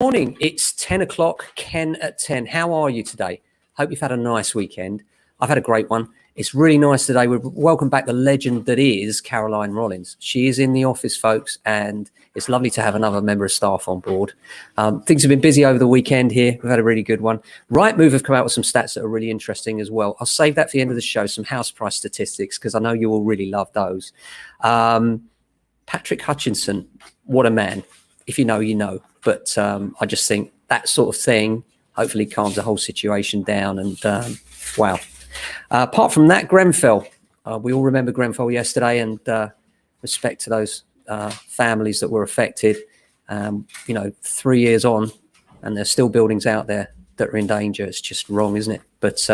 morning. It's 10 o'clock. Ken at 10. How are you today? Hope you've had a nice weekend. I've had a great one. It's really nice today. We welcome back the legend that is Caroline Rollins. She is in the office, folks, and it's lovely to have another member of staff on board. Things have been busy over the weekend here. We've had a really good one. Rightmove have come out with some stats that are really interesting as well. I'll save that for the end of the show, some house price statistics, because I know you all really love those. Patrick Hutchinson, what a man. If you know, you know. But I just think that sort of thing hopefully calms the whole situation down. And wow. Apart from that, Grenfell. We all remember Grenfell yesterday, and respect to those families that were affected. 3 years on, and there's still buildings out there that are in danger. It's just wrong, isn't it? But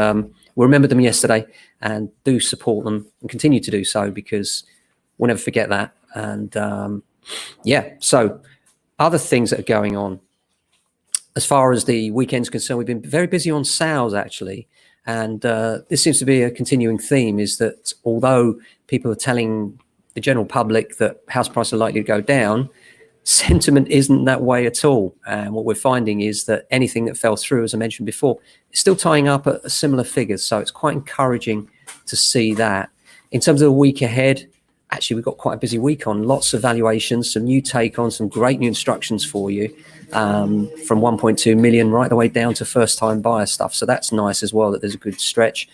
we remembered them yesterday, and do support them and continue to do so, because we'll never forget that. And so other things that are going on. As far as the weekend's concerned, we've been very busy on sales, actually. And this seems to be a continuing theme, is that although people are telling the general public that house prices are likely to go down, sentiment isn't that way at all. And what we're finding is that anything that fell through, as I mentioned before, is still tying up at similar figures. So it's quite encouraging to see that. In terms of the week ahead, actually, we've got quite a busy week on. Lots of valuations, some new take on, some great new instructions for you, from 1.2 million right the way down to first-time buyer stuff. So that's nice as well, that there's a good stretch.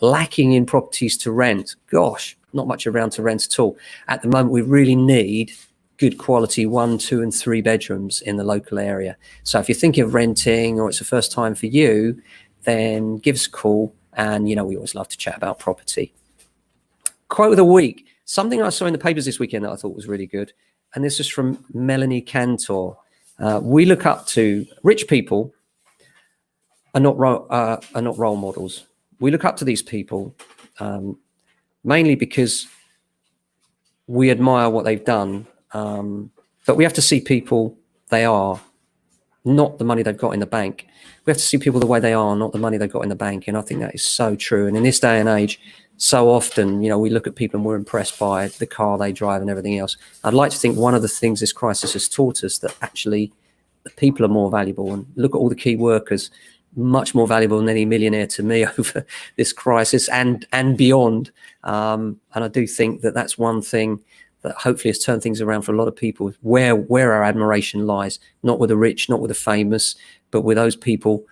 Lacking in properties to rent. Gosh, not much around to rent at all. At the moment, we really need good quality 1, 2, and 3 bedrooms in the local area. So if you're thinking of renting, or it's the first time for you, then give us a call. And, we always love to chat about property. Quote of the week. Something I saw in the papers this weekend that I thought was really good. And this is from Melanie Cantor. We look up to rich people are not role models. We look up to these people mainly because we admire what they've done. But we have to see people they are, not the money they've got in the bank. We have to see people the way they are, not the money they've got in the bank. And I think that is so true. And in this day and age, so often, we look at people and we're impressed by the car they drive and everything else. I'd like to think one of the things this crisis has taught us, that actually the people are more valuable. And look at all the key workers, much more valuable than any millionaire to me over this crisis and beyond. And I do think that that's one thing that hopefully has turned things around for a lot of people, where our admiration lies, not with the rich, not with the famous, but with those people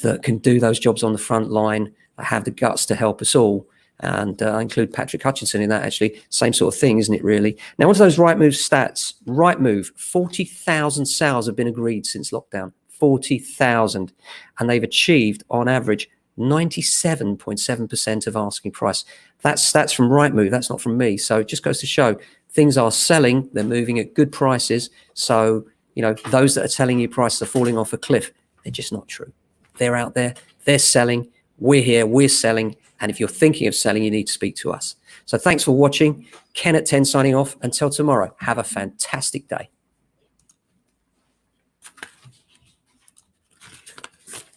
that can do those jobs on the front line, that have the guts to help us all. And I include Patrick Hutchinson in that, actually. Same sort of thing, isn't it, really? Now, onto those Rightmove stats. Rightmove, 40,000 sales have been agreed since lockdown. 40,000. And they've achieved, on average, 97.7% of asking price. That's stats from Rightmove. That's not from me. So it just goes to show things are selling. They're moving at good prices. So, those that are telling you prices are falling off a cliff, they're just not true. They're out there. They're selling. We're here. We're selling. And if you're thinking of selling, you need to speak to us. So thanks for watching. Ken at 10 signing off. Until tomorrow, have a fantastic day.